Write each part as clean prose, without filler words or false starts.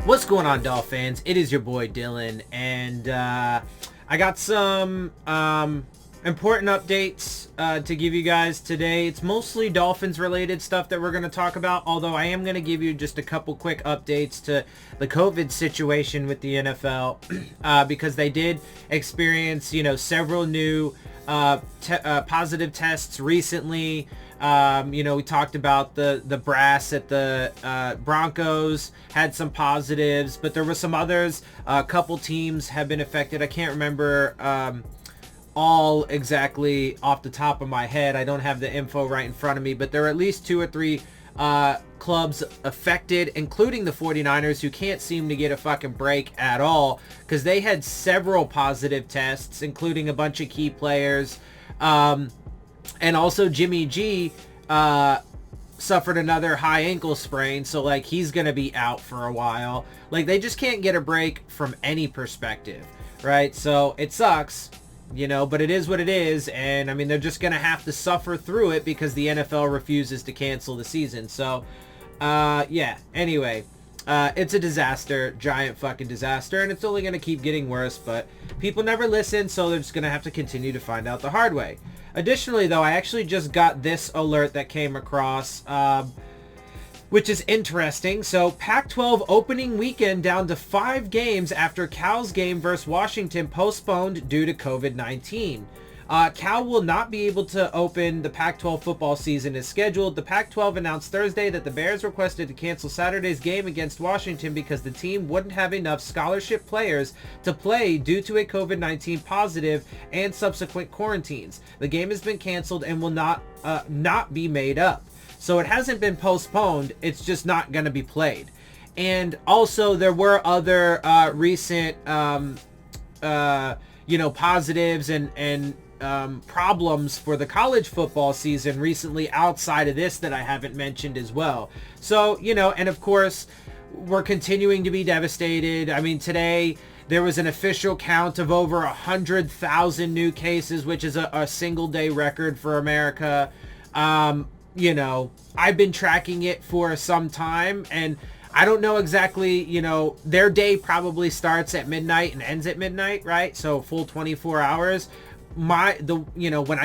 What's going on, Dolphins? It is your boy Dillon, and I got some important updates to give you guys today. It's mostly Dolphins related stuff that we're going to talk about, although I am going to give you just a couple quick updates to the COVID situation with the NFL because they did experience, several new positive tests recently. We talked about the brass at the Broncos had some positives, but there were some others. A couple teams have been affected. I can't remember all exactly off the top of my head. I don't have the info right in front of me, but there are at least 2 or 3 clubs affected, including the 49ers, who can't seem to get a fucking break at all because they had several positive tests, including a bunch of key players. And also Jimmy G suffered another high ankle sprain, so like he's gonna be out for a while. Like they just can't get a break from any perspective, right? So it sucks, but it is what it is, and I mean they're just gonna have to suffer through it because the NFL refuses to cancel the season. So anyway, it's a disaster, giant fucking disaster, and it's only gonna keep getting worse, but people never listen, so they're just gonna have to continue to find out the hard way. Additionally, though, I actually just got this alert that came across, which is interesting. So Pac-12 opening weekend down to 5 games after Cal's game versus Washington postponed due to COVID-19. Cal will not be able to open the Pac-12 football season as scheduled. The Pac-12 announced Thursday that the Bears requested to cancel Saturday's game against Washington because the team wouldn't have enough scholarship players to play due to a COVID-19 positive and subsequent quarantines. The game has been canceled and will not be made up. So it hasn't been postponed. It's just not going to be played. And also there were other recent positives and problems for the college football season recently outside of this that I haven't mentioned as well. So, and of course, we're continuing to be devastated. I mean, today there was an official count of over 100,000 new cases, which is a single day record for America. I've been tracking it for some time, and I don't know exactly, their day probably starts at midnight and ends at midnight, right? So full 24 hours. When I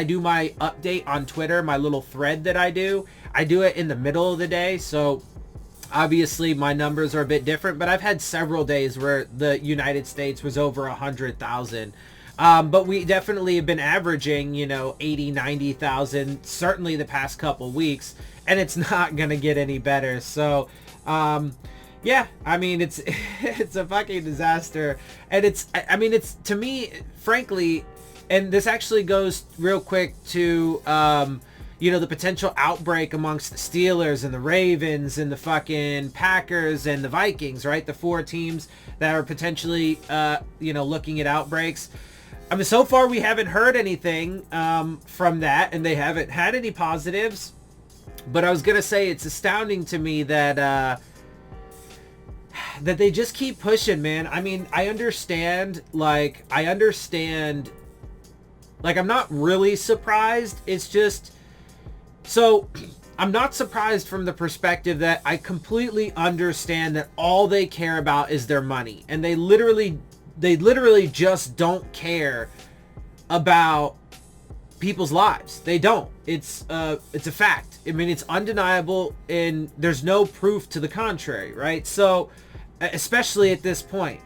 do my update on Twitter, my little thread that I do it in the middle of the day. So obviously my numbers are a bit different, but I've had several days where the United States was over 100,000. But we definitely have been averaging, 80, 90,000, certainly the past couple weeks, and it's not going to get any better. So, it's a fucking disaster. And it's to me, frankly, and this actually goes real quick to, the potential outbreak amongst the Steelers and the Ravens and the fucking Packers and the Vikings, right? The 4 teams that are potentially, looking at outbreaks. I mean, so far we haven't heard anything from that, and they haven't had any positives. But I was going to say it's astounding to me that they just keep pushing, man. I mean, I understand, I'm not really surprised. It's just, so I'm not surprised from the perspective that I completely understand that all they care about is their money. And they literally just don't care about people's lives. They don't. It's a fact. I mean, it's undeniable, and there's no proof to the contrary, right? So, especially at this point.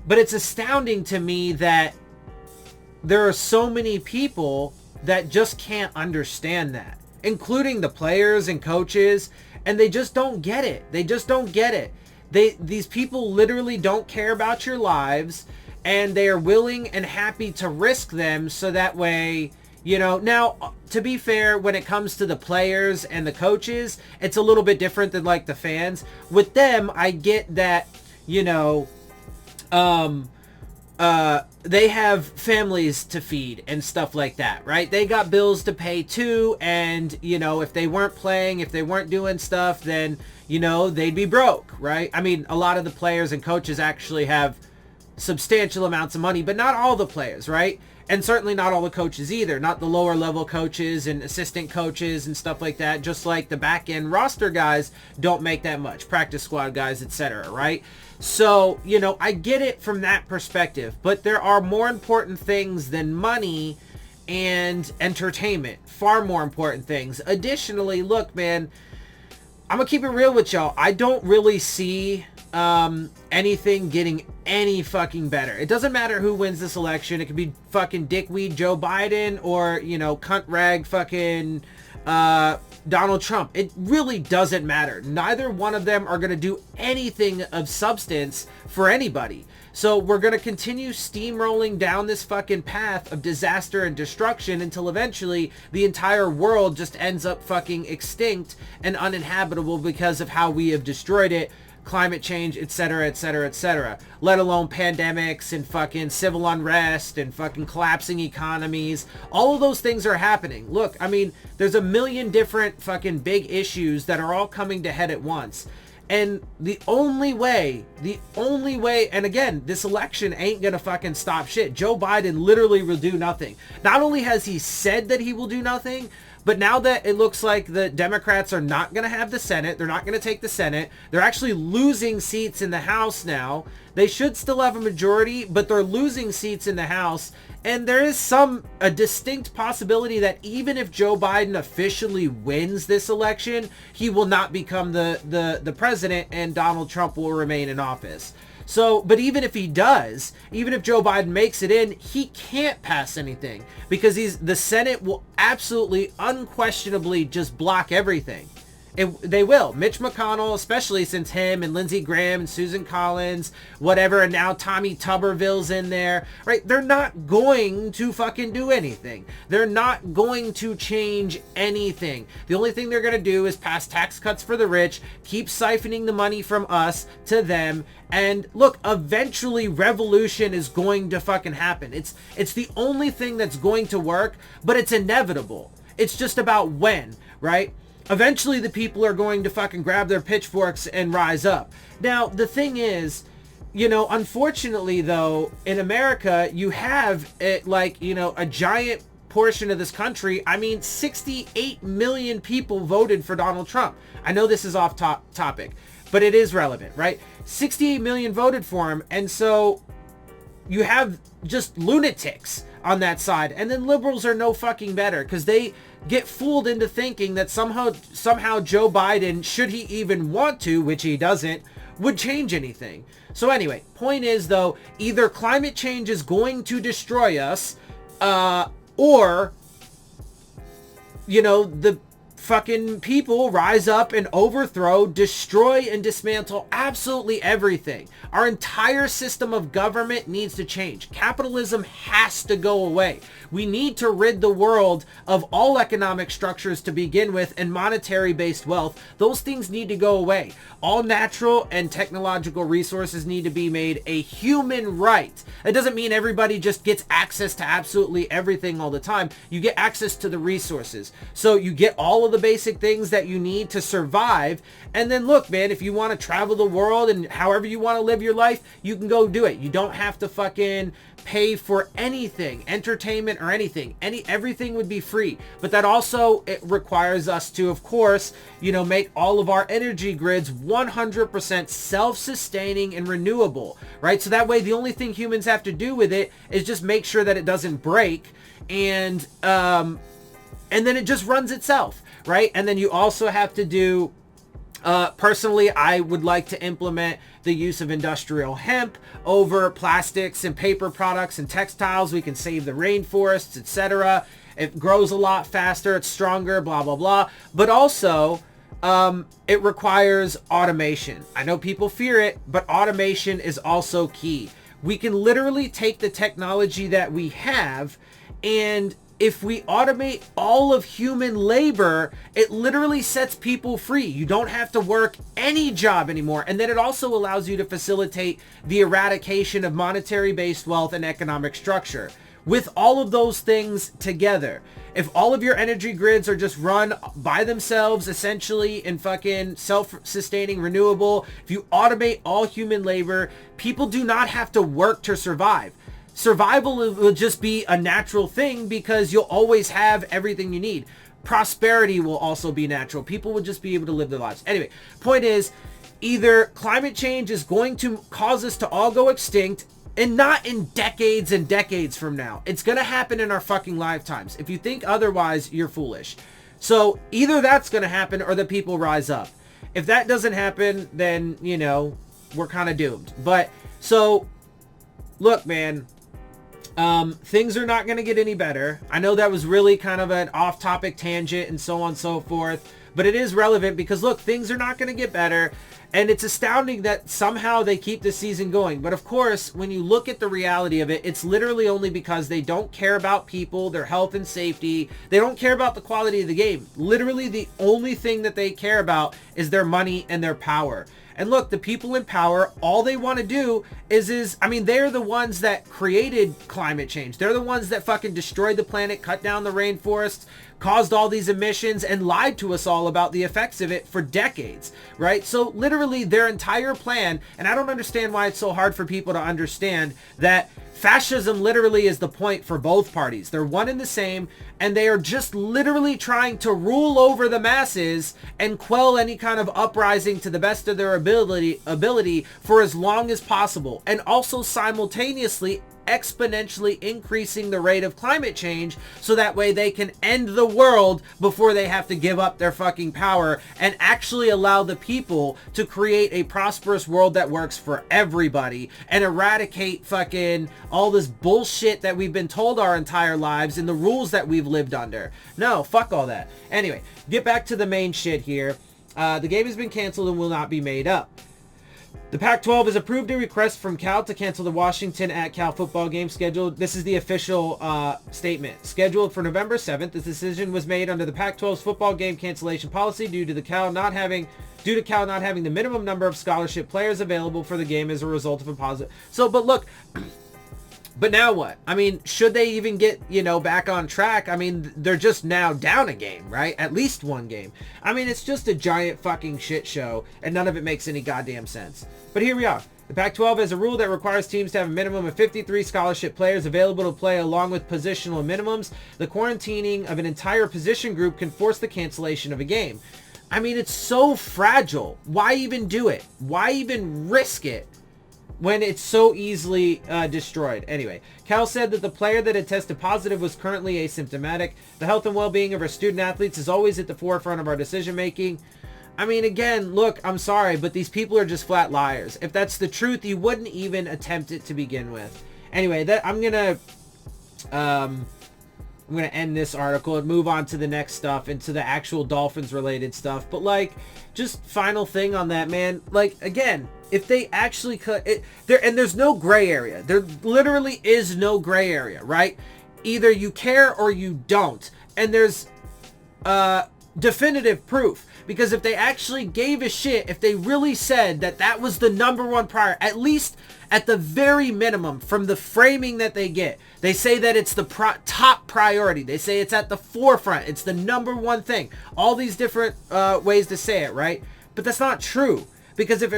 But it's astounding to me that there are so many people that just can't understand that, including the players and coaches, and they just don't get it. They just don't get it. These people literally don't care about your lives, and they are willing and happy to risk them so that way, now, to be fair, when it comes to the players and the coaches, it's a little bit different than like the fans. With them, I get that, they have families to feed and stuff like that, right? They got bills to pay too, and if they weren't playing, if they weren't doing stuff, then they'd be broke, right? I mean, a lot of the players and coaches actually have substantial amounts of money, but not all the players, right? And certainly not all the coaches either, not the lower level coaches and assistant coaches and stuff like that, just like the back end roster guys don't make that much, practice squad guys, etc., right? So, you know, I get it from that perspective, but there are more important things than money and entertainment, far more important things. Additionally, look, man, I'm gonna keep it real with y'all. I don't really see anything getting any fucking better. It doesn't matter who wins this election. It could be fucking dickweed Joe Biden or, you know, cunt rag fucking Donald Trump. It really doesn't matter. Neither one of them are gonna do anything of substance for anybody. So we're going to continue steamrolling down this fucking path of disaster and destruction until eventually the entire world just ends up fucking extinct and uninhabitable because of how we have destroyed it, climate change, etc., etc., etc. Let alone pandemics and fucking civil unrest and fucking collapsing economies. All of those things are happening. Look, I mean, there's a million different fucking big issues that are all coming to head at once. And the only way, and again, this election ain't gonna fucking stop shit. Joe Biden literally will do nothing. Not only has he said that he will do nothing, but now that it looks like the Democrats are not gonna have the Senate, they're not gonna take the Senate, they're actually losing seats in the House now. They should still have a majority, but they're losing seats in the House. And there is a distinct possibility that even if Joe Biden officially wins this election, he will not become the president and Donald Trump will remain in office. So, but even if he does, even if Joe Biden makes it in, he can't pass anything because the Senate will absolutely, unquestionably just block everything. They will. Mitch McConnell, especially since him and Lindsey Graham and Susan Collins, whatever, and now Tommy Tuberville's in there, right? They're not going to fucking do anything. They're not going to change anything. The only thing they're going to do is pass tax cuts for the rich, keep siphoning the money from us to them, and look, eventually revolution is going to fucking happen. It's the only thing that's going to work, but it's inevitable. It's just about when, right? Eventually the people are going to fucking grab their pitchforks and rise up. Now, the thing is, you know, unfortunately though, in America, you have it like, you know, a giant portion of this country. I mean, 68 million people voted for Donald Trump. I know this is off topic, but it is relevant, right? 68 million voted for him. And so you have just lunatics on that side. And then liberals are no fucking better because they get fooled into thinking that somehow Joe Biden, should he even want to, which he doesn't, would change anything. So anyway, point is though, either climate change is going to destroy us, or, you know, the fucking people rise up and overthrow, destroy, and dismantle absolutely everything. Our entire system of government needs to change. Capitalism has to go away. We need to rid the world of all economic structures to begin with and monetary-based wealth. Those things need to go away. All natural and technological resources need to be made a human right. It doesn't mean everybody just gets access to absolutely everything all the time. You get access to the resources. So you get all of the basic things that you need to survive. And then look, man, if you want to travel the world and however you want to live your life, you can go do it. You don't have to fucking pay for anything, entertainment or anything. Everything would be free. But that also, it requires us to, of course, you know, make all of our energy grids 100% self-sustaining and renewable, right? So that way the only thing humans have to do with it is just make sure that it doesn't break, and then it just runs itself, right? And then you also have to do, personally, I would like to implement the use of industrial hemp over plastics and paper products and textiles. We can save the rainforests, etc. It grows a lot faster, it's stronger, blah, blah, blah. But also, it requires automation. I know people fear it, but automation is also key. We can literally take the technology that we have, and if we automate all of human labor, it literally sets people free. You don't have to work any job anymore. And then it also allows you to facilitate the eradication of monetary-based wealth and economic structure. With all of those things together, if all of your energy grids are just run by themselves, essentially, and fucking self-sustaining, renewable, if you automate all human labor, people do not have to work to survive. survival will just be a natural thing because you'll always have everything you need. Prosperity will also be natural. People will just be able to live their lives. Anyway, point is, either climate change is going to cause us to all go extinct, and not in decades and decades from now. It's going to happen in our fucking lifetimes. If you think otherwise, you're foolish. So either that's going to happen or the people rise up. If that doesn't happen, then, you know, we're kind of doomed. But so look, man, things are not going to get any better. I know that was really kind of an off-topic tangent and so on and so forth, but it is relevant because look, things are not going to get better. And it's astounding that somehow they keep the season going. But of course, when you look at the reality of it, it's literally only because they don't care about people, their health and safety. They don't care about the quality of the game. Literally, the only thing that they care about is their money and their power. And look, the people in power, all they want to do is I mean, they're the ones that created climate change. They're the ones that fucking destroyed the planet, cut down the rainforests, caused all these emissions, and lied to us all about the effects of it for decades, right? So literally their entire plan, and I don't understand why it's so hard for people to understand that fascism literally is the point for both parties. They're one and the same, and they are just literally trying to rule over the masses and quell any kind of uprising to the best of their ability for as long as possible, and also simultaneously exponentially increasing the rate of climate change so that way they can end the world before they have to give up their fucking power and actually allow the people to create a prosperous world that works for everybody and eradicate fucking all this bullshit that we've been told our entire lives and the rules that we've lived under. No, fuck all that. Anyway, get back to the main shit here. The game has been canceled and will not be made up. The Pac-12 has approved a request from Cal to cancel the Washington at Cal football game scheduled. This is the official statement. Scheduled for November 7th, this decision was made under the Pac-12's football game cancellation policy due to Cal not having the minimum number of scholarship players available for the game as a result of a positive. So, but look, but now what? I mean, should they even get, you know, back on track? I mean, they're just now down a game, right? At least one game. I mean, it's just a giant fucking shit show, and none of it makes any goddamn sense. But here we are. The Pac-12 has a rule that requires teams to have a minimum of 53 scholarship players available to play along with positional minimums. The quarantining of an entire position group can force the cancellation of a game. I mean, it's so fragile. Why even do it? Why even risk it when it's so easily destroyed? Anyway, Cal said that the player that had tested positive was currently asymptomatic. The health and well-being of our student athletes is always at the forefront of our decision-making. I mean, again, look, I'm sorry, but these people are just flat liars. If that's the truth, you wouldn't even attempt it to begin with. Anyway, I'm gonna end this article and move on to the next stuff and to the actual Dolphins related stuff. But like, just final thing on that, man. Like, again, if they actually could, there's no gray area. There literally is no gray area, right? Either you care or you don't. And there's definitive proof. Because if they actually gave a shit, if they really said that that was the number one priority, at least at the very minimum from the framing that they get, they say that it's the top priority. They say it's at the forefront. It's the number one thing. All these different ways to say it, right? But that's not true. Because if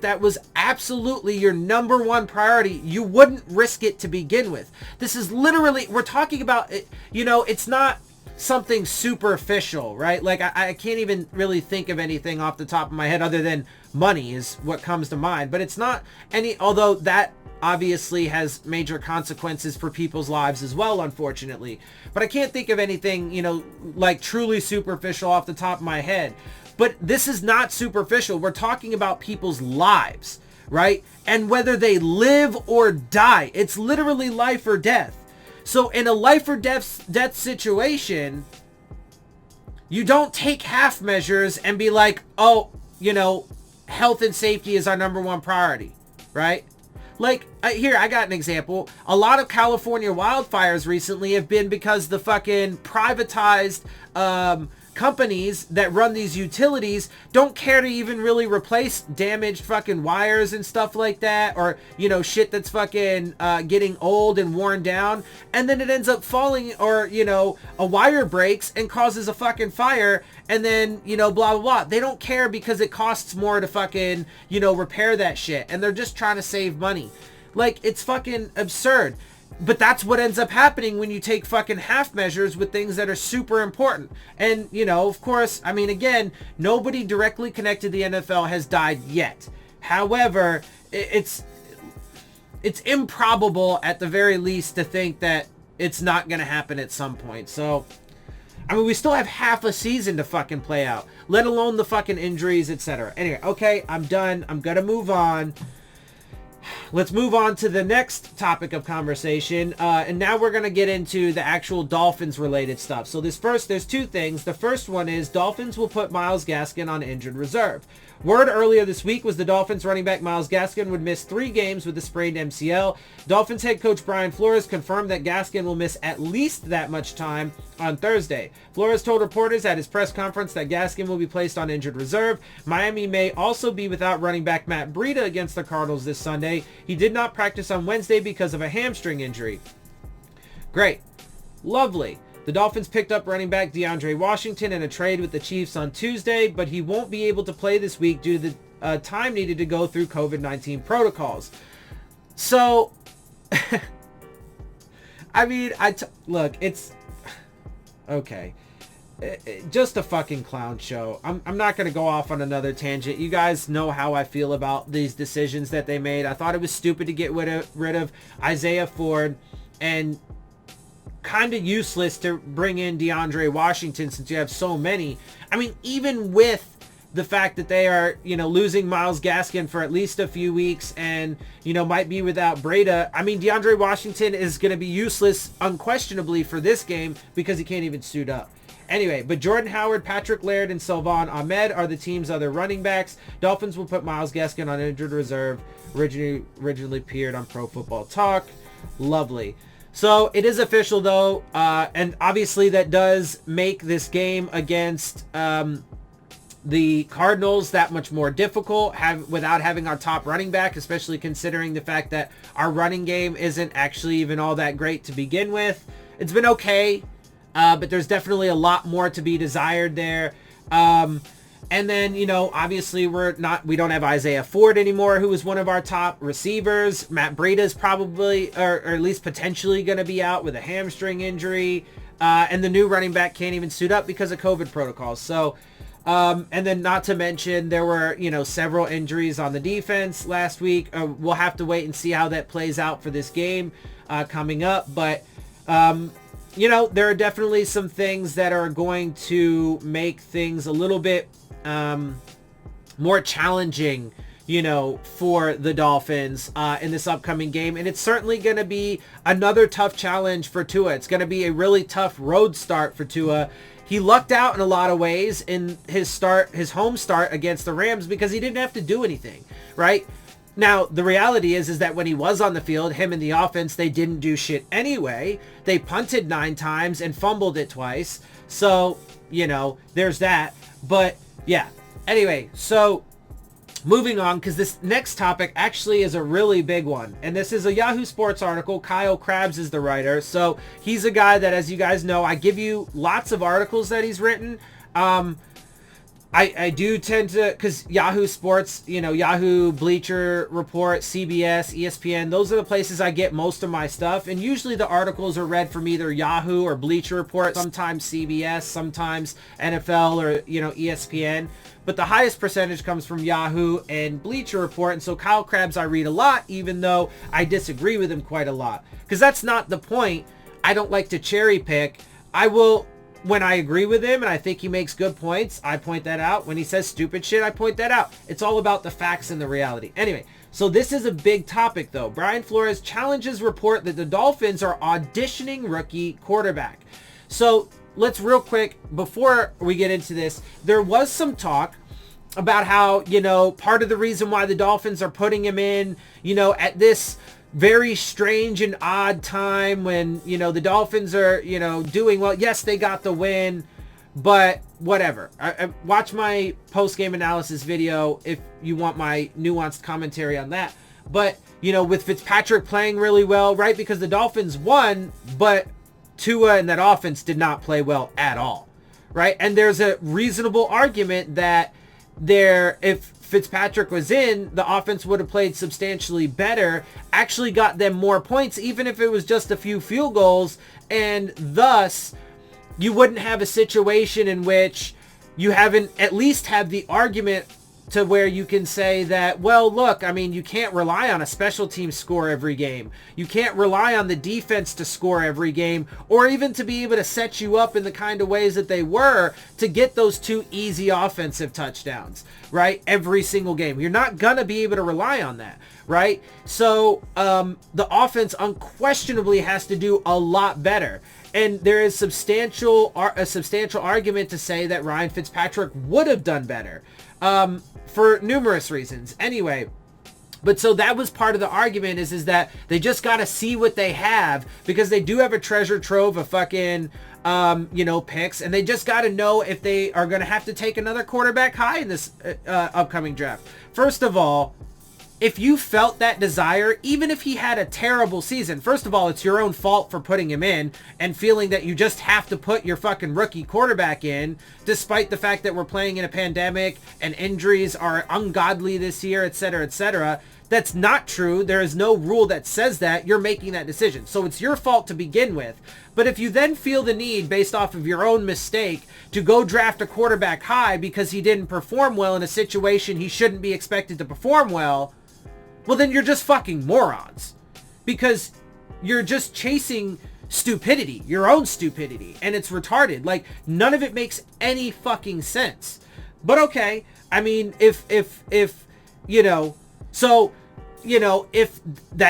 that was absolutely your number one priority, you wouldn't risk it to begin with. This is literally, we're talking about, you know, it's not something superficial, right? Like I can't even really think of anything off the top of my head other than money is what comes to mind. But it's not although that obviously has major consequences for people's lives as well, unfortunately. But I can't think of anything, you know, like truly superficial off the top of my head. But this is not superficial. We're talking about people's lives, right? And whether they live or die, it's literally life or death. So in a life or death situation, you don't take half measures and be like, oh, you know, health and safety is our number one priority, right? Like, here, I got an example. A lot of California wildfires recently have been because the fucking privatized companies that run these utilities don't care to even really replace damaged fucking wires and stuff like that, or, you know, shit that's fucking getting old and worn down, and then it ends up falling, or, you know, a wire breaks and causes a fucking fire, and then, you know, blah blah blah. They don't care because it costs more to fucking, you know, repair that shit, and they're just trying to save money. Like, it's fucking absurd. But that's what ends up happening when you take fucking half measures with things that are super important. And, you know, of course, I mean, again, nobody directly connected to the NFL has died yet. However, it's improbable at the very least to think that it's not going to happen at some point. So, I mean, we still have half a season to fucking play out, let alone the fucking injuries, etc. Anyway, okay, I'm done. I'm going to move on. Let's move on to the next topic of conversation. And now we're going to get into the actual Dolphins related stuff. So there's two things. The first one is Dolphins will put Myles Gaskin on injured reserve. Word earlier this week was the Dolphins running back Myles Gaskin would miss 3 games with a sprained MCL. Dolphins head coach Brian Flores confirmed that Gaskin will miss at least that much time on Thursday. Flores told reporters at his press conference that Gaskin will be placed on injured reserve. Miami may also be without running back Matt Breida against the Cardinals this Sunday. He did not practice on Wednesday because of a hamstring injury. Great. Lovely. The Dolphins picked up running back DeAndre Washington in a trade with the Chiefs on Tuesday, but he won't be able to play this week due to the time needed to go through COVID-19 protocols. So, I mean, look, it's okay. Just a fucking clown show. I'm not going to go off on another tangent. You guys know how I feel about these decisions that they made. I thought it was stupid to get rid of Isaiah Ford and kind of useless to bring in DeAndre Washington since you have so many. I mean, even with the fact that they are, you know, losing Myles Gaskin for at least a few weeks and, you know, might be without Breida. I mean, DeAndre Washington is going to be useless unquestionably for this game because he can't even suit up. Anyway, but Jordan Howard, Patrick Laird, and Salvon Ahmed are the team's other running backs. Dolphins will put Myles Gaskin on injured reserve. Originally appeared on Pro Football Talk. Lovely. So it is official though, and obviously that does make this game against the Cardinals that much more difficult without having our top running back, especially considering the fact that our running game isn't actually even all that great to begin with. It's been okay, but there's definitely a lot more to be desired there. And then, you know, obviously we don't have Isaiah Ford anymore, who was one of our top receivers. Matt Breida is probably, or at least potentially going to be out with a hamstring injury. And the new running back can't even suit up because of COVID protocols. So, and then not to mention there were, you know, several injuries on the defense last week. We'll have to wait and see how that plays out for this game coming up. But, you know, there are definitely some things that are going to make things a little bit more challenging, you know, for the Dolphins in this upcoming game. And it's certainly going to be another tough challenge for Tua. It's going to be a really tough road start for Tua. He lucked out in a lot of ways in his home start against the Rams because he didn't have to do anything, right? Now, the reality is that when he was on the field, him and the offense, they didn't do shit anyway. They punted 9 times and fumbled it twice. So, you know, there's that. But yeah, anyway, so moving on, because this next topic actually is a really big one. And this is a Yahoo Sports article. Kyle Krabs is the writer. So he's a guy that, as you guys know, I give you lots of articles that he's written. I do tend to, because Yahoo Sports, you know, Yahoo, Bleacher Report, CBS, ESPN, those are the places I get most of my stuff. And usually the articles are read from either Yahoo or Bleacher Report, sometimes CBS, sometimes NFL or, you know, ESPN. But the highest percentage comes from Yahoo and Bleacher Report. And so Kyle Krabs I read a lot, even though I disagree with him quite a lot. Because that's not the point. I don't like to cherry pick. I will... When I agree with him and I think he makes good points, I point that out. When he says stupid shit, I point that out. It's all about the facts and the reality. Anyway, so this is a big topic though. Brian Flores challenges report that the Dolphins are auditioning rookie quarterback. So let's real quick, before we get into this, there was some talk about how, you know, part of the reason why the Dolphins are putting him in, you know, at this very strange and odd time when, you know, the Dolphins are, you know, doing well. Yes, they got the win, but whatever. I watch my post-game analysis video if you want my nuanced commentary on that. But, you know, with Fitzpatrick playing really well, right? Because the Dolphins won, but Tua and that offense did not play well at all, right? And there's a reasonable argument that if Fitzpatrick was in, the offense would have played substantially better, actually got them more points, even if it was just a few field goals, and thus you wouldn't have a situation in which you haven't at least have the argument to where you can say that, well, look, I mean, you can't rely on a special team score every game. You can't rely on the defense to score every game, or even to be able to set you up in the kind of ways that they were to get those 2 easy offensive touchdowns, right? Every single game. You're not going to be able to rely on that, right? So the offense unquestionably has to do a lot better. And there is a substantial argument to say that Ryan Fitzpatrick would have done better. For numerous reasons. Anyway, but so that was part of the argument is that they just got to see what they have, because they do have a treasure trove of fucking, picks, and they just got to know if they are going to have to take another quarterback high in this upcoming draft. First of all, if you felt that desire, even if he had a terrible season, first of all, it's your own fault for putting him in and feeling that you just have to put your fucking rookie quarterback in, despite the fact that we're playing in a pandemic and injuries are ungodly this year, etc., etc. That's not true. There is no rule that says that. You're making that decision. So it's your fault to begin with. But if you then feel the need, based off of your own mistake, to go draft a quarterback high because he didn't perform well in a situation he shouldn't be expected to perform well, well, then you're just fucking morons, because you're just chasing stupidity, your own stupidity, and it's retarded. Like, none of it makes any fucking sense. But okay, I mean, if that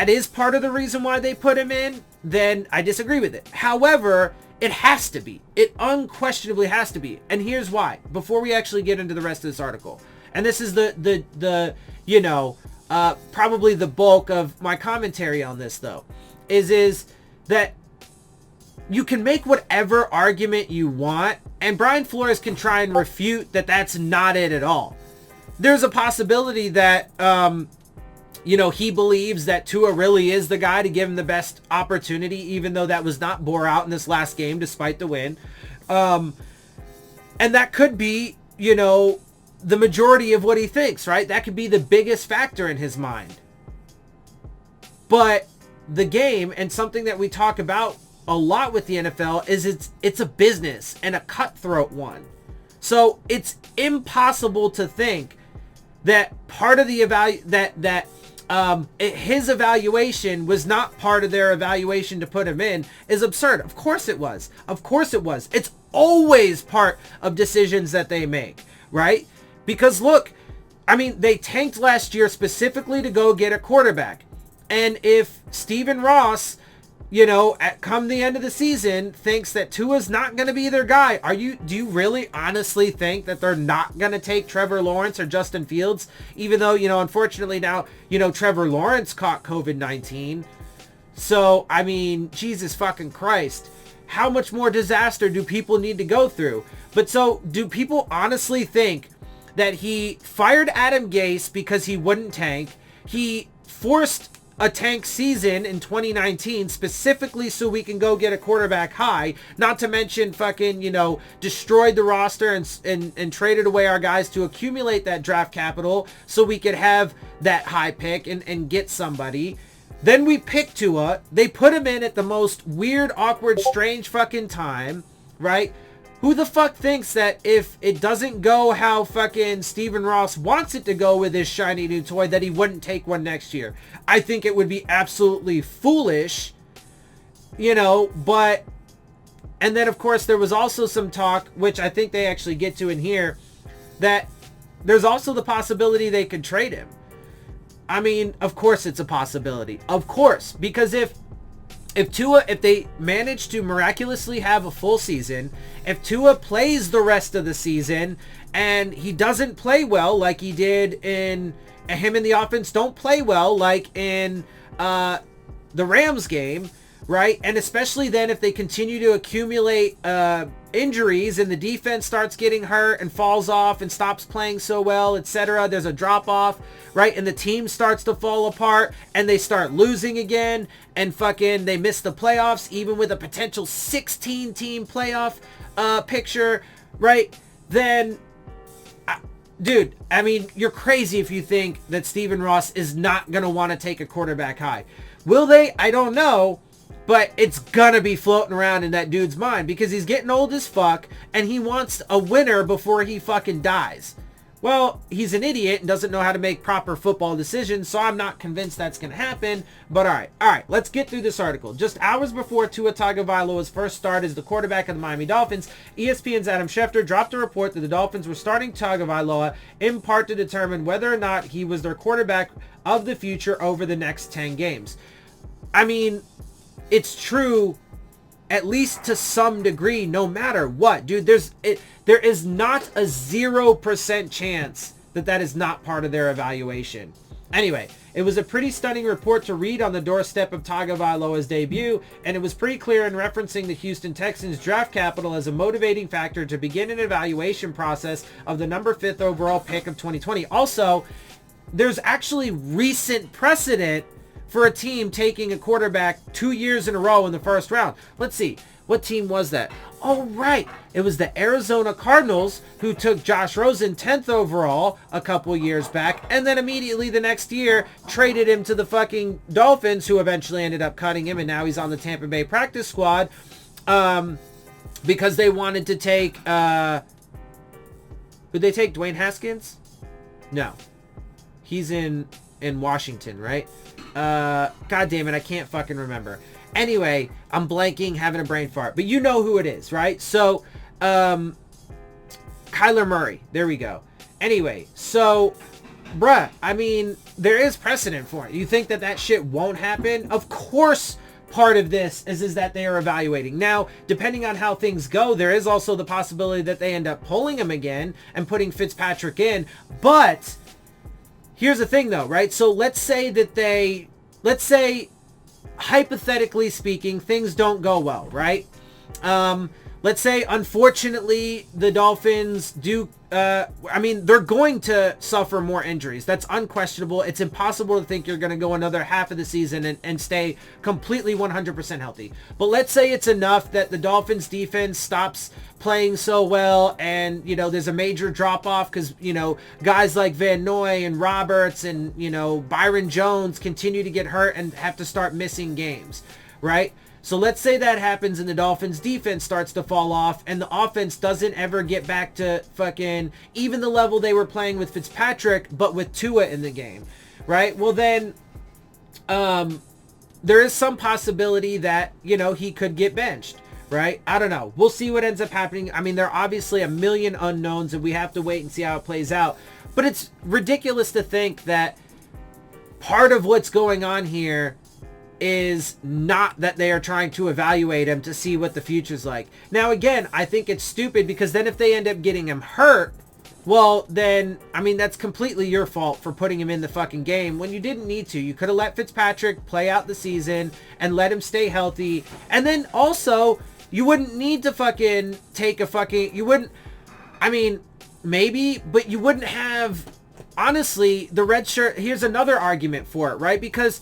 is part of the reason why they put him in, then I disagree with it. However, it has to be. It unquestionably has to be. And here's why, before we actually get into the rest of this article. And this is probably the bulk of my commentary on this, though, is that you can make whatever argument you want, and Brian Flores can try and refute that that's not it at all. There's a possibility that, he believes that Tua really is the guy to give him the best opportunity, even though that was not bore out in this last game, despite the win. And that could be, the majority of what he thinks, right? That could be the biggest factor in his mind. But the game, and something that we talk about a lot with the NFL, is it's a business, and a cutthroat one. So it's impossible to think that part of the his evaluation was not part of their evaluation to put him in is absurd. Of course it was. Of course it was. It's always part of decisions that they make, right? Because look, I mean, they tanked last year specifically to go get a quarterback. And if Stephen Ross, come the end of the season, thinks that Tua's not going to be their guy, do you really honestly think that they're not going to take Trevor Lawrence or Justin Fields? Even though, unfortunately now, Trevor Lawrence caught COVID-19. So, I mean, Jesus fucking Christ. How much more disaster do people need to go through? But so, do people honestly think that he fired Adam Gase because he wouldn't tank? He forced a tank season in 2019 specifically so we can go get a quarterback high, not to mention fucking, destroyed the roster and traded away our guys to accumulate that draft capital so we could have that high pick and get somebody. Then we pick Tua. They put him in at the most weird, awkward, strange fucking time, right? Who the fuck thinks that if it doesn't go how fucking Stephen Ross wants it to go with his shiny new toy, that he wouldn't take one next year? I think it would be absolutely foolish, but... And then, of course, there was also some talk, which I think they actually get to in here, that there's also the possibility they could trade him. I mean, of course it's a possibility. Of course. Because if they manage to miraculously have a full season, if Tua plays the rest of the season and he doesn't play well like he did in... Him and the offense don't play well like in the Rams game, right? And especially then if they continue to accumulate injuries and the defense starts getting hurt and falls off and stops playing so well, etc. There's a drop off, right? And the team starts to fall apart and they start losing again and fucking they miss the playoffs even with a potential 16 team playoff picture, right? Then dude, I mean, you're crazy if you think that Stephen Ross is not going to want to take a quarterback high. Will they? I don't know. But it's going to be floating around in that dude's mind because he's getting old as fuck and he wants a winner before he fucking dies. Well, he's an idiot and doesn't know how to make proper football decisions, so I'm not convinced that's going to happen. But all right, let's get through this article. Just hours before Tua Tagovailoa's first start as the quarterback of the Miami Dolphins, ESPN's Adam Schefter dropped a report that the Dolphins were starting Tagovailoa in part to determine whether or not he was their quarterback of the future over the next 10 games. I mean, it's true at least to some degree, no matter what, dude. There is not a 0% chance that is not part of their evaluation. Anyway, it was a pretty stunning report to read on the doorstep of Tagovailoa's debut, and it was pretty clear in referencing the Houston Texans draft capital as a motivating factor to begin an evaluation process of the number 5th overall pick of 2020. Also, there's actually recent precedent for a team taking a quarterback 2 years in a row in the first round. Let's see. What team was that? Oh, right. It was the Arizona Cardinals who took Josh Rosen 10th overall a couple years back, and then immediately the next year traded him to the fucking Dolphins, who eventually ended up cutting him, and now he's on the Tampa Bay practice squad because they wanted to take... Would they take Dwayne Haskins? No. He's in Washington, right? God damn it, I can't fucking remember. Anyway, I'm blanking, having a brain fart. But you know who it is, right? So, Kyler Murray. There we go. Anyway, so, bruh, I mean, there is precedent for it. You think that shit won't happen? Of course, part of this is that they are evaluating. Now, depending on how things go, there is also the possibility that they end up pulling him again and putting Fitzpatrick in. But... here's the thing though, right? So let's say hypothetically speaking, things don't go well, right? Let's say unfortunately the Dolphins do, they're going to suffer more injuries. That's unquestionable. It's impossible to think you're going to go another half of the season and stay completely 100% healthy. But let's say it's enough that the Dolphins defense stops playing so well and, there's a major drop off because, guys like Van Noy and Roberts and, Byron Jones continue to get hurt and have to start missing games, right? So let's say that happens and the Dolphins defense starts to fall off and the offense doesn't ever get back to fucking even the level they were playing with Fitzpatrick, but with Tua in the game, right? Well then, there is some possibility that, he could get benched, right? I don't know. We'll see what ends up happening. I mean, there are obviously a million unknowns and we have to wait and see how it plays out. But it's ridiculous to think that part of what's going on here is not that they are trying to evaluate him to see what the future's like. Now, again, I think it's stupid because then if they end up getting him hurt, well, then, that's completely your fault for putting him in the fucking game when you didn't need to. You could have let Fitzpatrick play out the season and let him stay healthy. And then also, you wouldn't need to fucking take maybe, but you wouldn't have, honestly, the red shirt. Here's another argument for it, right? Because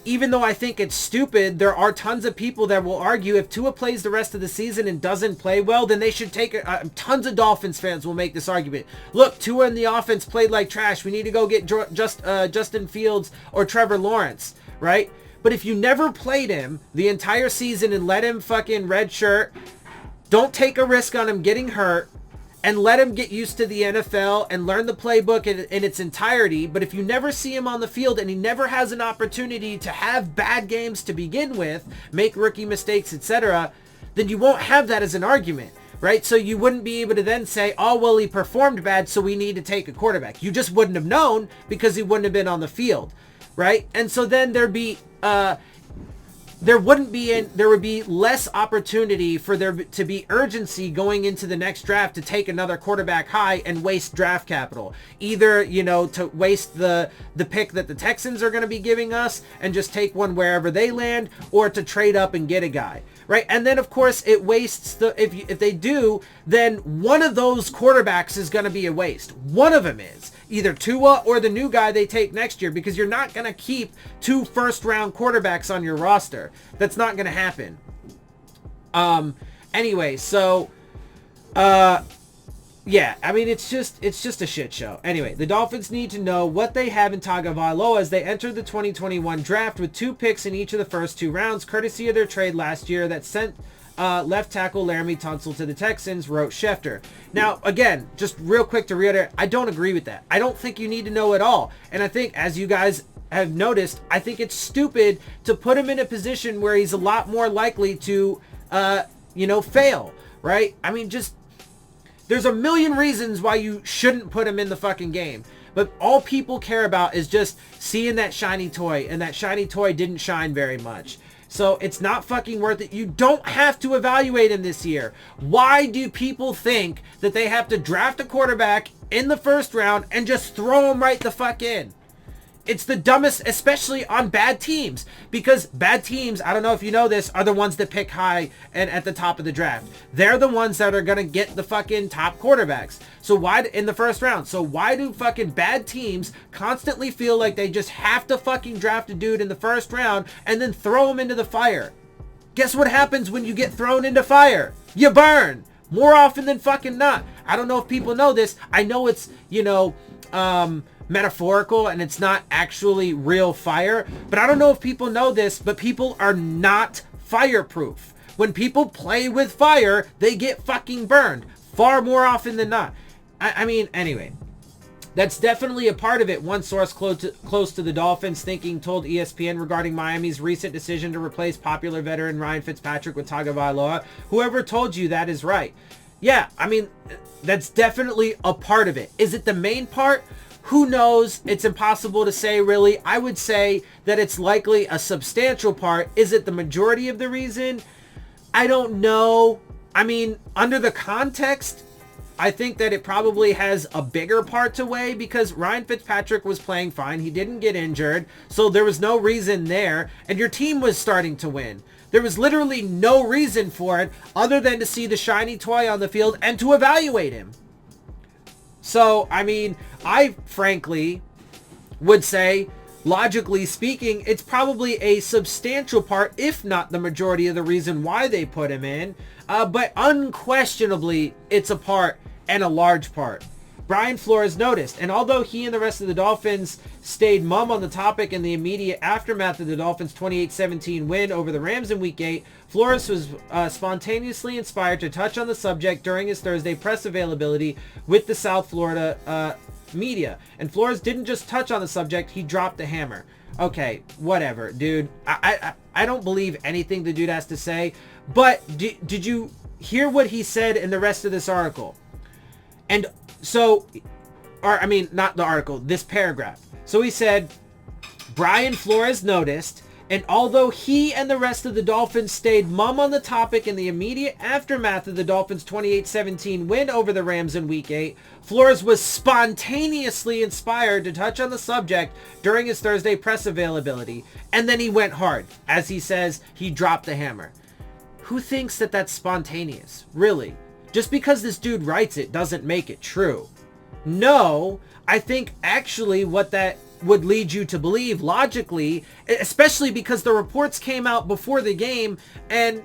even though I think it's stupid, there are tons of people that will argue if Tua plays the rest of the season and doesn't play well, then they should take tons of Dolphins fans will make this argument. Look, Tua and the offense played like trash. We need to go get Justin Fields or Trevor Lawrence, right? But if you never played him the entire season and let him fucking redshirt, don't take a risk on him getting hurt, and let him get used to the NFL and learn the playbook in its entirety. But if you never see him on the field and he never has an opportunity to have bad games to begin with, make rookie mistakes, etc., then you won't have that as an argument, right? So you wouldn't be able to then say, oh, well, he performed bad, so we need to take a quarterback. You just wouldn't have known because he wouldn't have been on the field, right? And so then there would be less opportunity for there to be urgency going into the next draft to take another quarterback high and waste draft capital. Either, to waste the pick that the Texans are going to be giving us and just take one wherever they land, or to trade up and get a guy, right? And then, of course, it wastes if they do, then one of those quarterbacks is going to be a waste. One of them is. Either Tua or the new guy they take next year, because you're not going to keep 2 first-round quarterbacks on your roster. That's not going to happen. Anyway, so Yeah, I mean, it's just a shit show. Anyway, the Dolphins need to know what they have in Tagovailoa as they enter the 2021 draft with 2 picks in each of the first 2 rounds, courtesy of their trade last year that sent left tackle Laramie Tunsil to the Texans, wrote Schefter. Now, again, just real quick to reiterate, I don't agree with that. I don't think you need to know it all. And I think, as you guys have noticed, I think it's stupid to put him in a position where he's a lot more likely to, fail, right? I mean, just... There's a million reasons why you shouldn't put him in the fucking game. But all people care about is just seeing that shiny toy. And that shiny toy didn't shine very much. So it's not fucking worth it. You don't have to evaluate him this year. Why do people think that they have to draft a quarterback in the first round and just throw him right the fuck in? It's the dumbest, especially on bad teams, because bad teams, I don't know if you know this, are the ones that pick high and at the top of the draft. They're the ones that are going to get the fucking top quarterbacks. So why in the first round? So why do fucking bad teams constantly feel like they just have to fucking draft a dude in the first round and then throw him into the fire? Guess what happens when you get thrown into fire? You burn. More often than fucking not. I don't know if people know this. I know it's, metaphorical and it's not actually real fire, but I don't know if people know this, but people are not fireproof. When people play with fire, they get fucking burned far more often than not. I mean, anyway, that's definitely a part of it. One source close to the Dolphins thinking told ESPN regarding Miami's recent decision to replace popular veteran Ryan Fitzpatrick with Tagovailoa. Whoever told you that is right. Yeah, I mean, that's definitely a part of it. Is it the main part? Who knows? It's impossible to say, really. I would say that it's likely a substantial part. Is it the majority of the reason? I don't know. I mean, under the context, I think that it probably has a bigger part to weigh because Ryan Fitzpatrick was playing fine. He didn't get injured, so there was no reason there. And your team was starting to win. There was literally no reason for it other than to see the shiny toy on the field and to evaluate him. So, I mean, I frankly would say, logically speaking, it's probably a substantial part, if not the majority of the reason why they put him in. But unquestionably, it's a part and a large part. Brian Flores noticed, and although he and the rest of the Dolphins stayed mum on the topic in the immediate aftermath of the Dolphins' 28-17 win over the Rams in Week 8, Flores was spontaneously inspired to touch on the subject during his Thursday press availability with the South Florida media. And Flores didn't just touch on the subject, he dropped the hammer. Okay, whatever, dude. I don't believe anything the dude has to say, but did you hear what he said in the rest of this article? And so, not the article, this paragraph. So he said, Brian Flores noticed, and although he and the rest of the Dolphins stayed mum on the topic in the immediate aftermath of the Dolphins' 28-17 win over the Rams in Week 8, Flores was spontaneously inspired to touch on the subject during his Thursday press availability. And then he went hard. As he says, he dropped the hammer. Who thinks that that's spontaneous? Really? Just because this dude writes it doesn't make it true. No, I think actually what that would lead you to believe logically, especially because the reports came out before the game and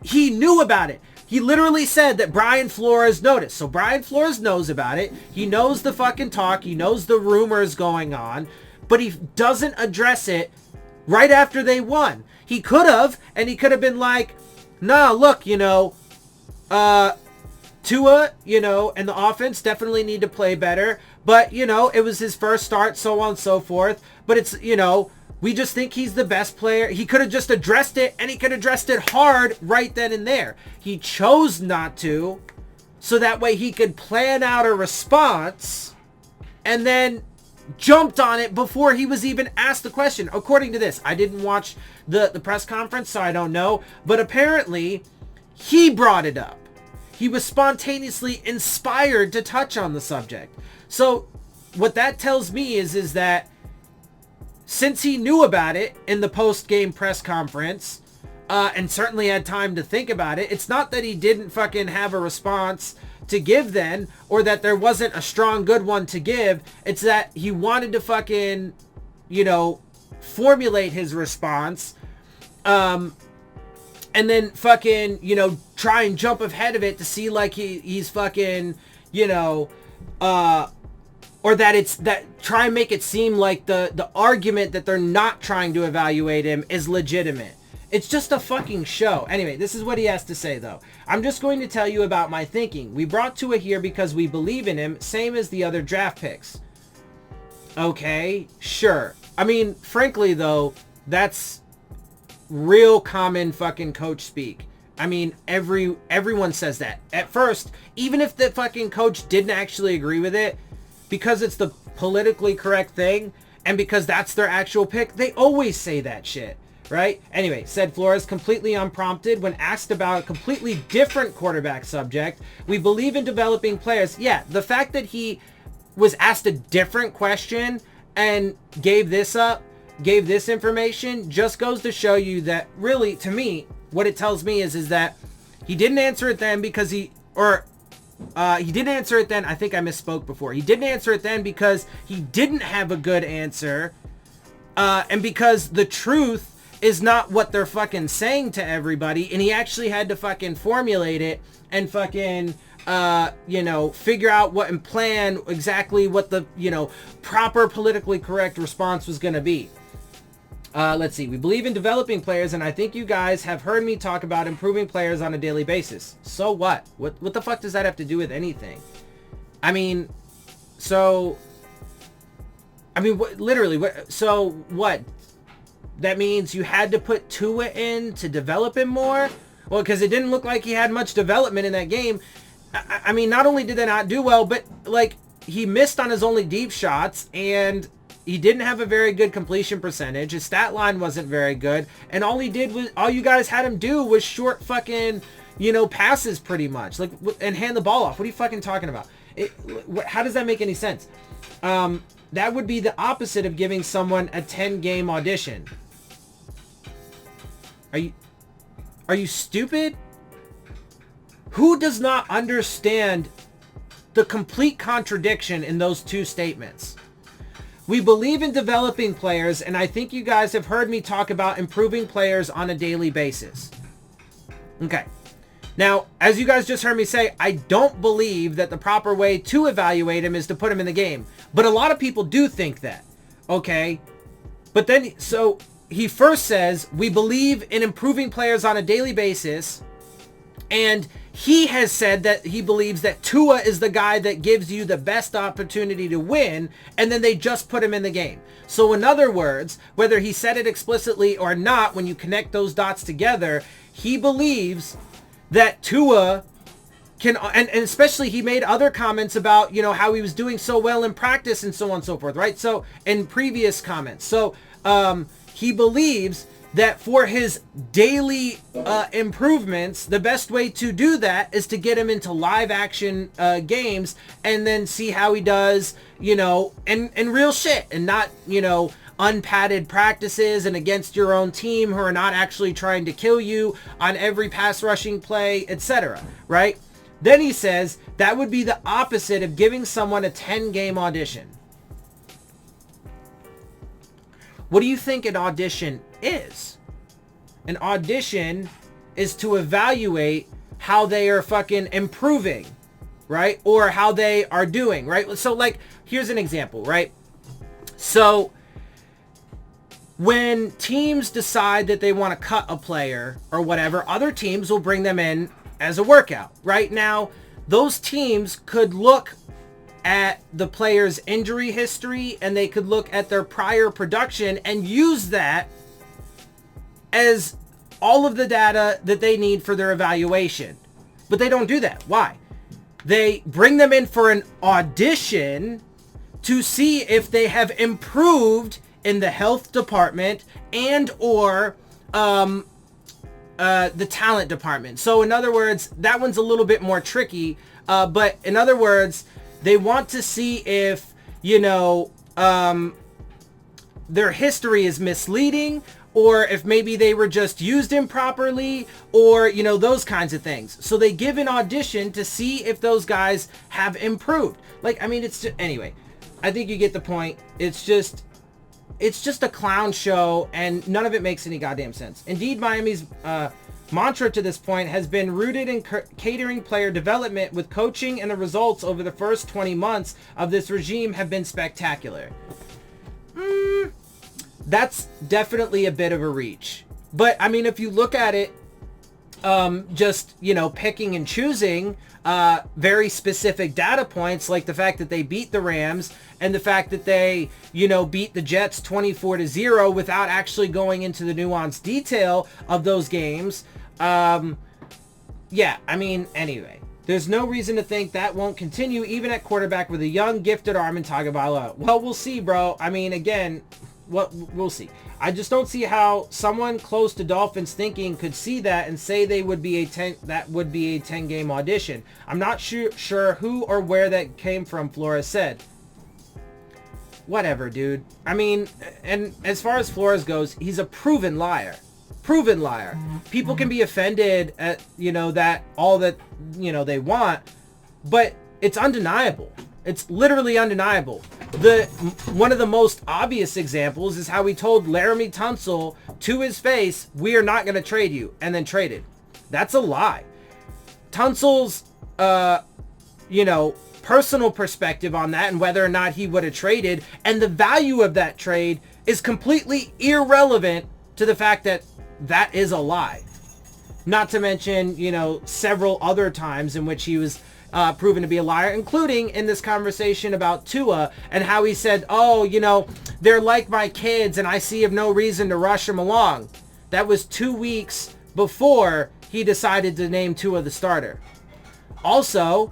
he knew about it. He literally said that Brian Flores noticed. So Brian Flores knows about it. He knows the fucking talk. He knows the rumors going on, but he doesn't address it right after they won. He could have, and he could have been like, nah, look, Tua, and the offense definitely need to play better. But, it was his first start, so on and so forth. But it's, we just think he's the best player. He could have just addressed it, and he could have addressed it hard right then and there. He chose not to, so that way he could plan out a response, and then jumped on it before he was even asked the question. According to this, I didn't watch the press conference, so I don't know. But apparently, he brought it up. He was spontaneously inspired to touch on the subject. So what that tells me is that since he knew about it in the post-game press conference, and certainly had time to think about it, it's not that he didn't fucking have a response to give then, or that there wasn't a strong good one to give. It's that he wanted to fucking, formulate his response, and then fucking, try and jump ahead of it to see like he's fucking, you know, or that it's that try and make it seem like the argument that they're not trying to evaluate him is legitimate. It's just a fucking show. Anyway, this is what he has to say, though. I'm just going to tell you about my thinking. We brought Tua here because we believe in him, same as the other draft picks. Okay, sure. I mean, frankly, though, that's real common fucking coach speak. I mean, everyone says that. At first, even if the fucking coach didn't actually agree with it, because it's the politically correct thing, and because that's their actual pick, they always say that shit. Right? Anyway, said Flores completely unprompted when asked about a completely different quarterback subject. We believe in developing players. Yeah, the fact that he was asked a different question and gave this information just goes to show you that really, to me, what it tells me is that he didn't answer it then because he didn't answer it then. I think I misspoke before. He didn't answer it then because he didn't have a good answer. And because the truth is not what they're fucking saying to everybody, and he actually had to fucking formulate it and fucking figure out what and plan exactly what the proper politically correct response was going to be. Let's see. We believe in developing players, and I think you guys have heard me talk about improving players on a daily basis. So what? What the fuck does that have to do with anything? I mean, literally, what? That means you had to put Tua in to develop him more? Well, because it didn't look like he had much development in that game. I mean, not only did they not do well, but, like, he missed on his only deep shots, and he didn't have a very good completion percentage. His stat line wasn't very good, and all you guys had him do was short fucking, passes pretty much, like, and hand the ball off. What are you fucking talking about? How does that make any sense? That would be the opposite of giving someone a 10-game audition. Are you stupid? Who does not understand the complete contradiction in those two statements? We believe in developing players, and I think you guys have heard me talk about improving players on a daily basis. Okay. Now, as you guys just heard me say, I don't believe that the proper way to evaluate him is to put him in the game. But a lot of people do think that. Okay? But then, so he first says, we believe in improving players on a daily basis. And he has said that he believes that Tua is the guy that gives you the best opportunity to win. And then they just put him in the game. So in other words, whether he said it explicitly or not, when you connect those dots together, he believes that Tua can, and especially he made other comments about, how he was doing so well in practice and so on and so forth, right? So in previous comments. So he believes that for his daily improvements, the best way to do that is to get him into live action games and then see how he does, and real shit, and not, unpadded practices and against your own team who are not actually trying to kill you on every pass rushing play, etc. Right? Then he says that would be the opposite of giving someone a 10-game audition. What do you think an audition is? An audition is to evaluate how they are fucking improving, right? Or how they are doing, right? So, like, here's an example, right? So when teams decide that they want to cut a player or whatever, other teams will bring them in as a workout. Right now, those teams could look at the player's injury history and they could look at their prior production and use that as all of the data that they need for their evaluation. But they don't do that. Why? They bring them in for an audition to see if they have improved in the health department and or the talent department. So in other words, that one's a little bit more tricky. But in other words, they want to see if, their history is misleading, or if maybe they were just used improperly, or, those kinds of things. So they give an audition to see if those guys have improved. Like, I mean, it's just, anyway, I think you get the point. It's just a clown show, and none of it makes any goddamn sense. Indeed, Miami's mantra to this point has been rooted in catering player development, with coaching and the results over the first 20 months of this regime have been spectacular. That's definitely a bit of a reach. But, I mean, if you look at it, just, you know, picking and choosing very specific data points, like the fact that they beat the Rams and the fact that they, you know, beat the Jets 24-0 without actually going into the nuanced detail of those games. Yeah, I mean, anyway, there's no reason to think that won't continue, even at quarterback with a young, gifted arm in Tagovailoa. Well, we'll see, bro. I mean, again, we'll see. I just don't see how someone close to Dolphins thinking could see that and say they would be a 10-game audition. I'm not sure who or where that came from, Flores said. Whatever, dude. I mean, and as far as Flores goes, he's a proven liar. Proven liar. People can be offended at, you know, that all that, you know, they want, but it's undeniable. It's literally undeniable. One of the most obvious examples is how he told Laramie Tunsil to his face, "We are not going to trade you," and then traded. That's a lie. Tunsil's, you know, personal perspective on that and whether or not he would have traded and the value of that trade is completely irrelevant to the fact that that is a lie. Not to mention, you know, several other times in which he was proven to be a liar, including in this conversation about Tua and how he said, "Oh, you know, they're like my kids and I see of no reason to rush them along." That was 2 weeks before he decided to name Tua the starter. Also,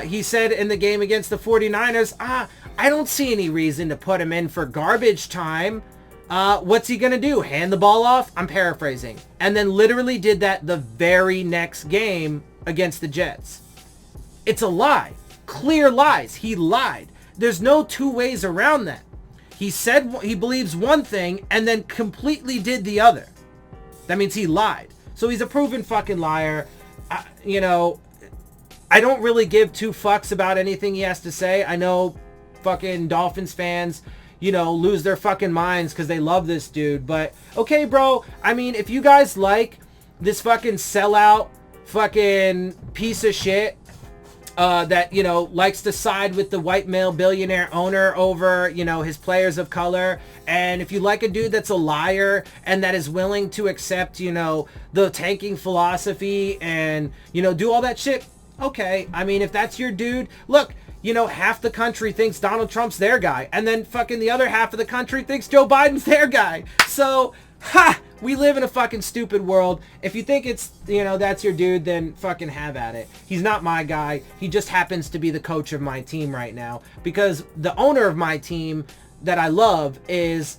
he said in the game against the 49ers, I don't see any reason to put him in for garbage time. What's he going to do? Hand the ball off? I'm paraphrasing. And then literally did that the very next game against the Jets. It's a lie. Clear lies. He lied. There's no two ways around that. He said he believes one thing and then completely did the other. That means he lied. So he's a proven fucking liar. You know, I don't really give two fucks about anything he has to say. I know fucking Dolphins fans, you know, lose their fucking minds because they love this dude. But, okay, bro, I mean, if you guys like this fucking sellout fucking piece of shit that, you know, likes to side with the white male billionaire owner over, you know, his players of color, and if you like a dude that's a liar and that is willing to accept, you know, the tanking philosophy and, you know, do all that shit, okay. I mean, if that's your dude, look, you know, half the country thinks Donald Trump's their guy, and then fucking the other half of the country thinks Joe Biden's their guy. So, we live in a fucking stupid world. If you think it's, you know, that's your dude, then fucking have at it. He's not my guy. He just happens to be the coach of my team right now, because the owner of my team that I love is,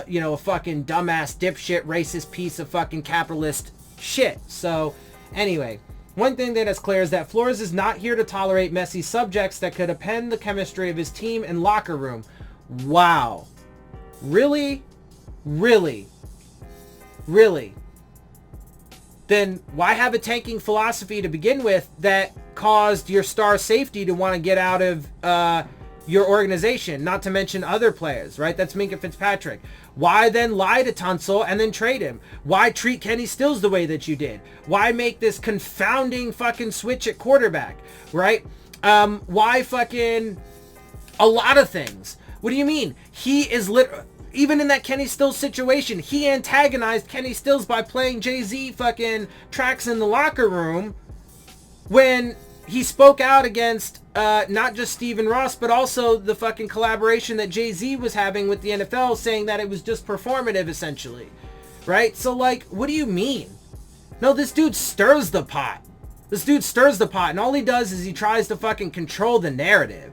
you know, a fucking dumbass, dipshit, racist piece of fucking capitalist shit. So, anyway, one thing that is clear is that Flores is not here to tolerate messy subjects that could upend the chemistry of his team and locker room. Wow. Really? Really? Really? Then why have a tanking philosophy to begin with that caused your star safety to want to get out of your organization, not to mention other players, right? That's Minkah Fitzpatrick. Why then lie to Tunsil and then trade him? Why treat Kenny Stills the way that you did? Why make this confounding fucking switch at quarterback, right? Why fucking a lot of things? What do you mean? He is even in that Kenny Stills situation, he antagonized Kenny Stills by playing Jay-Z fucking tracks in the locker room when he spoke out against not just Stephen Ross, but also the fucking collaboration that Jay-Z was having with the NFL, saying that it was just performative, essentially. Right? So, like, what do you mean? No, this dude stirs the pot. This dude stirs the pot, and all he does is he tries to fucking control the narrative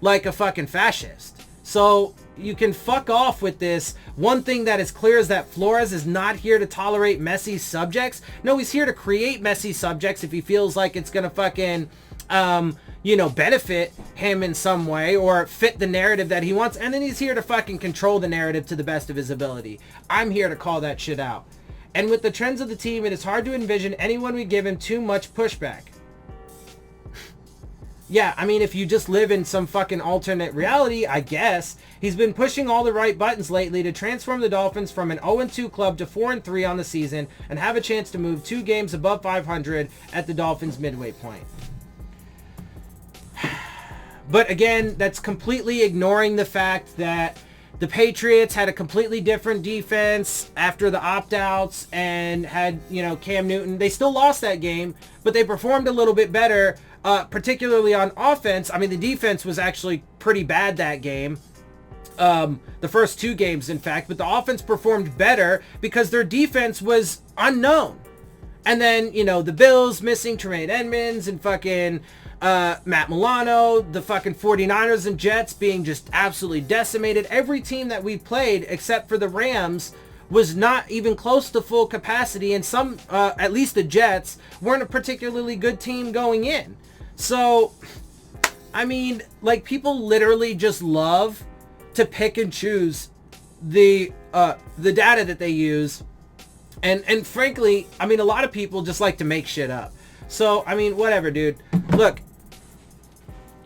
like a fucking fascist. So, you can fuck off with this. One thing that is clear is that Flores is not here to tolerate messy subjects. No, he's here to create messy subjects if he feels like it's gonna fucking, you know, benefit him in some way or fit the narrative that he wants. And then he's here to fucking control the narrative to the best of his ability. I'm here to call that shit out. And with the trends of the team, it is hard to envision anyone would give him too much pushback. yeah, I mean, if you just live in some fucking alternate reality, I guess. He's been pushing all the right buttons lately to transform the Dolphins from an 0-2 club to 4-3 on the season and have a chance to move 2 games above 500 at the Dolphins' midway point. But again, that's completely ignoring the fact that the Patriots had a completely different defense after the opt-outs and had, you know, Cam Newton. They still lost that game, but they performed a little bit better, particularly on offense. I mean, the defense was actually pretty bad that game. The first 2 games, in fact, but the offense performed better because their defense was unknown. And then, you know, the Bills missing Tremaine Edmonds and fucking Matt Milano, the fucking 49ers and Jets being just absolutely decimated. Every team that we played, except for the Rams, was not even close to full capacity, and some, at least the Jets, weren't a particularly good team going in. So, I mean, like, people literally just love to pick and choose the data that they use. And frankly, I mean, a lot of people just like to make shit up. So, I mean, whatever, dude. Look,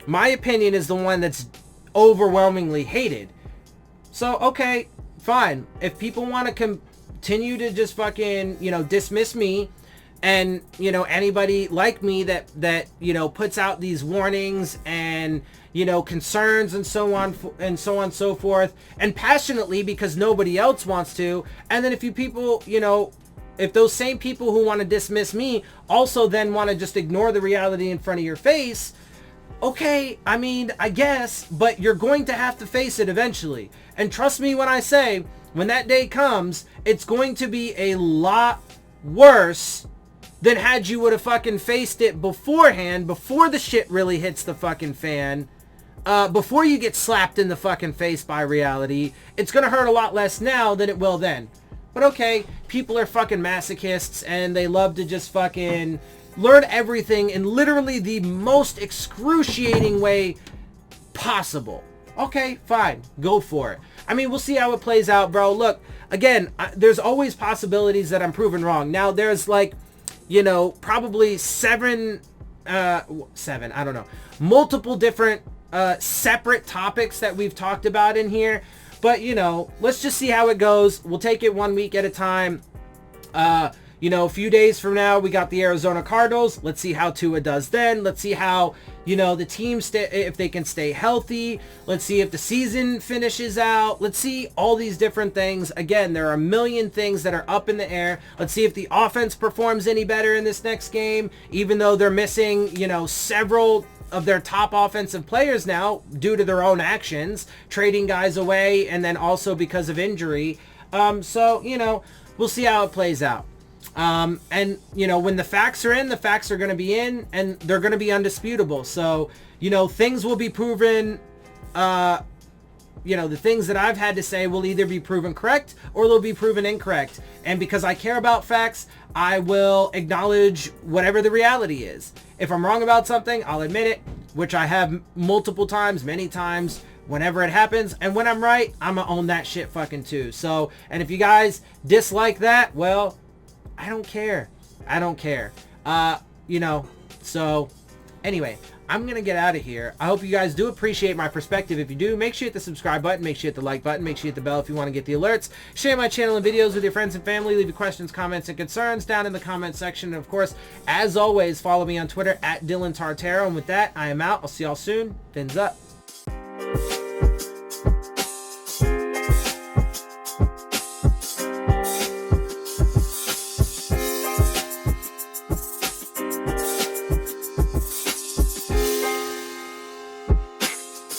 my opinion is the one that's overwhelmingly hated. So, okay, fine. If people want to continue to just fucking, you know, dismiss me and, you know, anybody like me that, you know, puts out these warnings and, you know, concerns and so on and so forth, and passionately because nobody else wants to. And then if you people, you know, if those same people who want to dismiss me also then want to just ignore the reality in front of your face, okay, I mean, I guess, but you're going to have to face it eventually. And trust me when I say, when that day comes, it's going to be a lot worse than had you would have fucking faced it beforehand, before the shit really hits the fucking fan. Before you get slapped in the fucking face by reality. It's gonna hurt a lot less now than it will then. But okay, people are fucking masochists and they love to just fucking learn everything in literally the most excruciating way possible. Okay, fine, go for it. I mean, we'll see how it plays out, bro. Look, again, there's always possibilities that I'm proven wrong. Now, there's like, you know, probably seven, I don't know, multiple different separate topics that we've talked about in here, but you know, let's just see how it goes. We'll take it 1 week at a time. You know, a few days from now we got the Arizona Cardinals. Let's see how Tua does then. Let's see how, you know, the team if they can stay healthy. Let's see if the season finishes out. Let's see all these different things. Again, there are a million things that are up in the air. Let's see if the offense performs any better in this next game, even though they're missing, you know, several of their top offensive players now due to their own actions, trading guys away, and then also because of injury. So, you know, we'll see how it plays out. And, you know, when the facts are in, the facts are going to be in, and they're going to be undisputable. So, you know, things will be proven, you know, the things that I've had to say will either be proven correct or they'll be proven incorrect. And because I care about facts, I will acknowledge whatever the reality is. If I'm wrong about something, I'll admit it, which I have multiple times, many times, whenever it happens. And when I'm right, I'm gonna own that shit fucking too. So, and if you guys dislike that, well, I don't care. I don't care. You know, so anyway, I'm going to get out of here. I hope you guys do appreciate my perspective. If you do, make sure you hit the subscribe button. Make sure you hit the like button. Make sure you hit the bell if you want to get the alerts. Share my channel and videos with your friends and family. Leave your questions, comments, and concerns down in the comment section. And of course, as always, follow me on Twitter at Dillon Tartaro. And with that, I am out. I'll see y'all soon. Fins up.